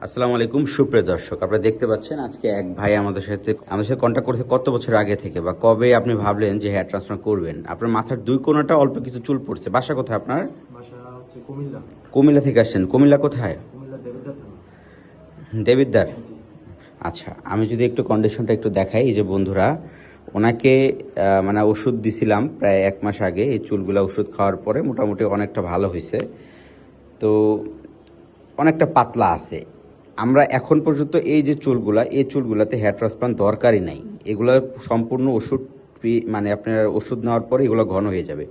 আসসালামু আলাইকুম সুপ্রিয় দর্শক, আপনারা দেখতে পাচ্ছেন আজকে এক ভাই আমাদের সাথে কন্ট্যাক্ট করেছে কত বছর আগে থেকে, বা কবে আপনি ভাবলেন যে হেয়ার ট্রান্সপ্লান্ট করবেন। আপনার মাথার দুই কোণাটা অল্প কিছু চুল পড়ছে। বাসা কোথায় আপনার? বাসা হচ্ছে কুমিল্লা। কুমিল্লা থেকে আসছেন? কুমিল্লা কোথায়? কুমিল্লা দেবিদ্বার থানা। দেবিদ্বার। জি। আচ্ছা, আমি যদি একটু কন্ডিশনটা একটু দেখাই। এই যে বন্ধুরা, ওনাকে মানে ওষুধ দিছিলাম প্রায় 1 মাস আগে। এই চুলগুলা ওষুধ খাওয়ার পরে মোটামুটি অনেকটা ভালো হয়েছে, তো অনেকটা পাতলা আছে। আমরা এখন পর্যন্ত এই যে চুলগুলা, এই চুলগুলাতে হেয়ার ট্রান্সপ্লান্ট দরকারই নাই। এগুলো সম্পূর্ণ ওষুধ মানে আপনার ওষুধ নেওয়ার পরে এগুলো ঘন হয়ে যাবে।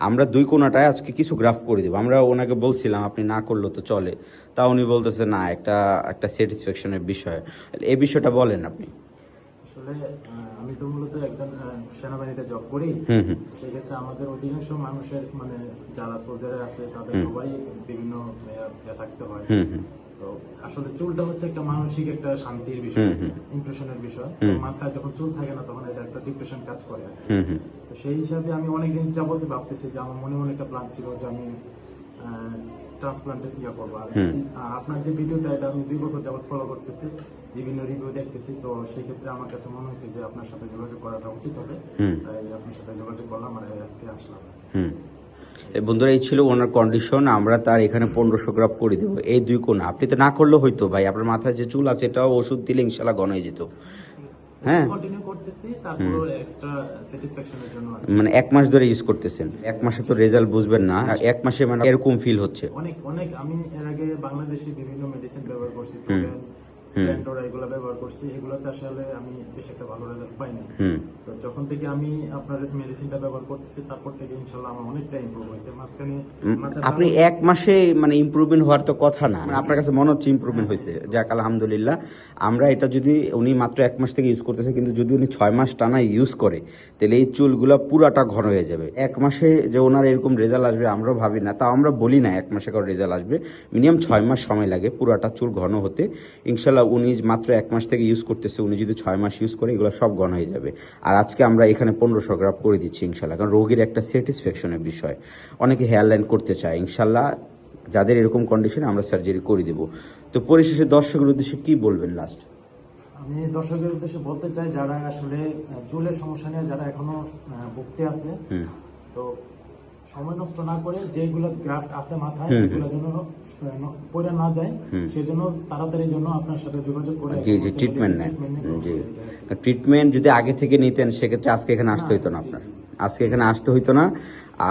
আমরা দুই কোণাটায় আজকে কিছু গ্রাফ করে দেবো। আমরা ওনাকে বলছিলাম আপনি না করলেও তো চলে, তা উনি বলতেছে না, একটা একটা স্যাটিসফ্যাকশনের বিষয়। এই বিষয়টা বলেন আপনি। আসলে আমি তো মূলত একজন সেনাবাহিনীতে জব করি। সেই ক্ষেত্রে আমাদের অধিকাংশ মানুষের মানে যারা সোলজারে আছে তাদের সবাই বিভিন্ন থাকতে হয়। তো আসলে চুলটা হচ্ছে একটা মানসিক একটা শান্তির বিষয়, ইমপ্রেশনের বিষয়। মাথায় যখন চুল থাকে না তখন এটা একটা ডিপ্রেশন কাজ করে। তো সেই হিসাবে আমি অনেকদিন যাবত ভাবতেছি যে আমার মনে মনে একটা প্ল্যান ছিল যে আমি ট্রান্সপ্লান্টের করবো। আর আপনার যে ভিডিওটা এটা আমি 2 বছর যাবত ফলো করতেছি, বিভিন্ন রিভিউ দেখতেছি। তো সেই ক্ষেত্রে আমার কাছে মনে হয়েছে যে আপনার সাথে যোগাযোগ করাটা উচিত হবে, তাই আপনার সাথে যোগাযোগ করলাম আর আজকে আসলাম। বন্ধুরা, এই ছিল ওনার কন্ডিশন। আমরা তার এখানে 1500 গ্রাফ করে দেবো এই দুই কোণা। আপনি তো না করলেও হইতো ভাই, আপনার মাথায় যে চুল আছে এটাও ওষুধ দিলে ইনশাল্লাহ ঘন হয়ে যেত। হ্যাঁ, কন্টিনিউ করতেছি, তারপর এক্সট্রা স্যাটিসফ্যাকশনের জন্য মানে 1 মাস ধরে ইউজ করতেছেন। 1 মাসে তো রেজাল্ট বুঝবেন না, 1 মাসে মানে এরকম ফিল হচ্ছে। অনেক অনেক আমি এর আগে বাংলাদেশে বিভিন্ন মেডিসিন ব্যবহার করছি, এগুলো ব্যবহার করছি, এগুলোতে আসলে আমি বেশ একটা ভালো রেজাল্ট পাইনি। তো যখন থেকে আমি আপনার মেডিসিনটা ব্যবহার করতেছি তারপর থেকে ইনশাআল্লাহ আমার অনেকটা ইমপ্রুভ হয়েছে। মাঝখানে আপনি 1 মাসে মানে ইমপ্রুভমেন্ট হওয়ার তো কথা না, আপনার কাছে মনে হচ্ছে ইমপ্রুভমেন্ট হয়েছে, যাক আলহামদুলিল্লাহ। আমরা এটা যদি উনি মাত্র 1 মাস থেকে ইউজ করতেছে, কিন্তু যদি উনি 6 মাস টানা ইউজ করে তাহলে এই চুলগুলো পুরাটা ঘন হয়ে যাবে। 1 মাসে যে ওনার এরকম রেজাল্ট আসবে আমরাও ভাবি না, তাও আমরা বলি না 1 মাসে করে রেজাল্ট আসবে। মিনিমাম 6 মাস সময় লাগে পুরাটা চুল ঘন হতে। ইনশাল্লাহ উনি মাত্র 1 মাস থেকে ইউজ করতেছে, উনি যদি 6 মাস ইউজ করে এগুলো সব ঘন হয়ে যাবে। আর আজকে আমরা এখানে 1500 গ্রাফ করে দিচ্ছি ইনশাল্লাহ, কারণ রোগীর একটা স্যাটিসফ্যাকশনের বিষয়। অনেকে হেয়ার লাইন করতে চায়, ইনশাল্লাহ যাদের এরকম কন্ডিশনে আমরা সার্জারি করে দেব। তো পরিশেষে দর্শকের উদ্দেশ্যে কি বলবেন লাস্ট? আমি দর্শকের উদ্দেশ্যে বলতে চাই, যারা আসলে চুলের সমস্যা নিয়ে যারা এখনো ভুগতে আছে, তো সময় নষ্ট না করে যেগুলো গ্রাফট আছে মাথায় এগুলো যেন পড়ে না যায়, সেজন্য তাড়াতাড়ি জন্য আপনার সাথে যোগাযোগ করে জি ট্রিটমেন্ট নেন। জি, ট্রিটমেন্ট যদি আগে থেকে নিতেন সেক্ষেত্রে আজকে এখানে আসতে হইতো না, আপনার আজকে এখানে আসতে হইতো না।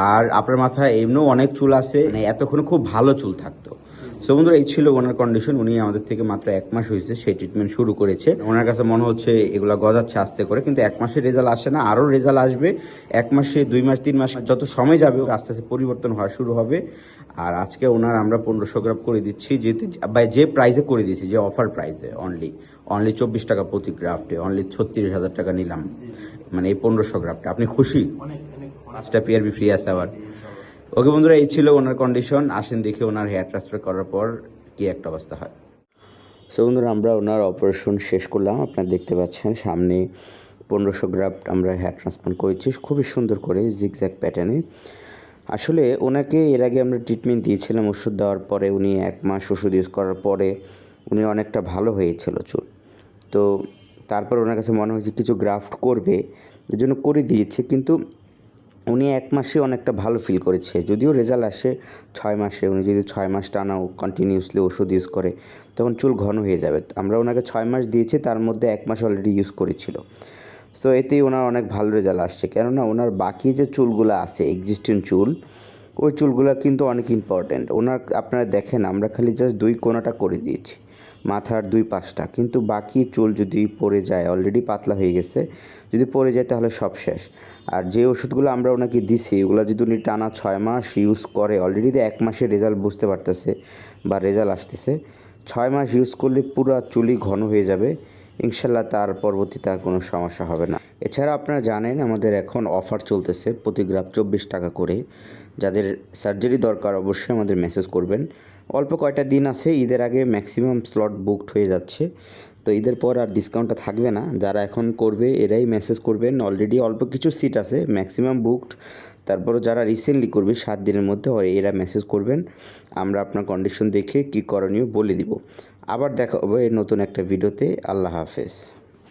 আর আপনার মাথায় এমনিও অনেক চুল আছে, মানে এতক্ষণ খুব ভালো চুল থাকতো। সো বন্ধুরা, এই ছিল ওনার কন্ডিশন। উনি আমাদের থেকে মাত্র 1 মাস হয়েছে সেই ট্রিটমেন্ট শুরু করেছে। ওনার কাছে মনে হচ্ছে এগুলা গজাচ্ছে আস্তে করে, কিন্তু 1 মাসে রেজাল্ট আসে না, আরও রেজাল্ট আসবে 1 মাসে, 2 মাস, 3 মাস, যত সময় যাবে আস্তে আস্তে পরিবর্তন হওয়া শুরু হবে। আর আজকে ওনার আমরা 1500 গ্রাম করে দিচ্ছি, যেহেতু যে প্রাইসে করে দিচ্ছি, যে অফার প্রাইসে, অনলি 24 টাকা প্রতি গ্রাফটে, অনলি 36,000 টাকা নিলাম। মানে এই 1500 গ্রাফটে আপনি খুশি? 5টা পিআরবি ফ্রি আছে আবার। ওকে বন্ধুরা, এই ছিল ওনার কন্ডিশন। আসেন দেখি ওনার হেয়ার ট্রান্সফার করার পর কি একটা অবস্থা হয়। সো বন্ধুরা, আমরা ওনার অপারেশন শেষ করলাম। আপনারা দেখতে পাচ্ছেন সামনে 1500 গ্রাফট আমরা হেয়ার ট্রান্সপ্লান্ট করেছি খুবই সুন্দর করে জিগজ্যাগ প্যাটার্নে। আসলে ওনাকে এর আগে আমরা ট্রিটমেন্ট দিয়েছিলাম, ওষুধ দেওয়ার পরে উনি 1 মাস ওষুধ ইউজ করার পরে উনি অনেকটা ভালো হয়েছিল চুল। তো তারপর ওনার কাছে মনে হয়েছে কিছু গ্রাফট করবে, এর জন্য করে দিয়েছে। কিন্তু উনি 1 মাসে অনেকটা ভালো ফিল করেছে, যদিও রেজাল্ট আসে 6 মাসে। উনি যদি 6 মাস টানাও কন্টিনিউসলি ওষুধ ইউজ করে তখন চুল ঘন হয়ে যাবে। আমরা ওনাকে 6 মাস দিয়েছি, তার মধ্যে 1 মাস অলরেডি ইউজ করেছিল। সো এতেই ওনার অনেক ভালো রেজাল্ট আসছে, কেননা ওনার বাকি যে চুলগুলো আছে এক্সিস্টিং চুল, ওই চুলগুলো কিন্তু অনেক ইম্পর্ট্যান্ট ওনার। আপনারা দেখেন আমরা খালি জাস্ট 2 কোণাটা করে দিয়েছি, মাথার 2 পাশটা, কিন্তু বাকি চুল যদি পড়ে যায়, অলরেডি পাতলা হয়ে গেছে, যদি পড়ে যায় তাহলে সব শেষ। আর যে ওষুধগুলো আমরা ওনাকে দিছি ওগুলো যদি উনি টানা 6 মাস ইউজ করে, অলরেডি 1 মাসের রেজাল্ট বুঝতে পারতেছে বা রেজাল্ট আসতেছে। 6 মাস ইউজ করলে পুরো চুলই ঘন হয়ে যাবে ইনশাল্লাহ, তার পরবর্তীতে আর কোনো সমস্যা হবে না। এছাড়া আপনারা জানেন আমাদের এখন অফার চলতেছে, প্রতি গ্রাফ 24 টাকা করে। যাদের সার্জারি দরকার অবশ্যই আমাদের মেসেজ করবেন। অল্প কয়টা দিন আছে, ঈদের আগে ম্যাক্সিমাম স্লট বুকড হয়ে যাচ্ছে, তো ঈদের পর আর ডিসকাউন্টটা থাকবে না। যারা এখন করবে এরাই মেসেজ করবেন, অলরেডি অল্প কিছু সিট আছে, ম্যাক্সিমাম বুকড। তারপরও যারা রিসেন্টলি করবে 7 দিনের মধ্যে এরা মেসেজ করবেন, আমরা আপনার কন্ডিশন দেখে কী করণীয় বলে দিব। আবার দেখা হবে নতুন একটা ভিডিওতে। আল্লাহ হাফেজ।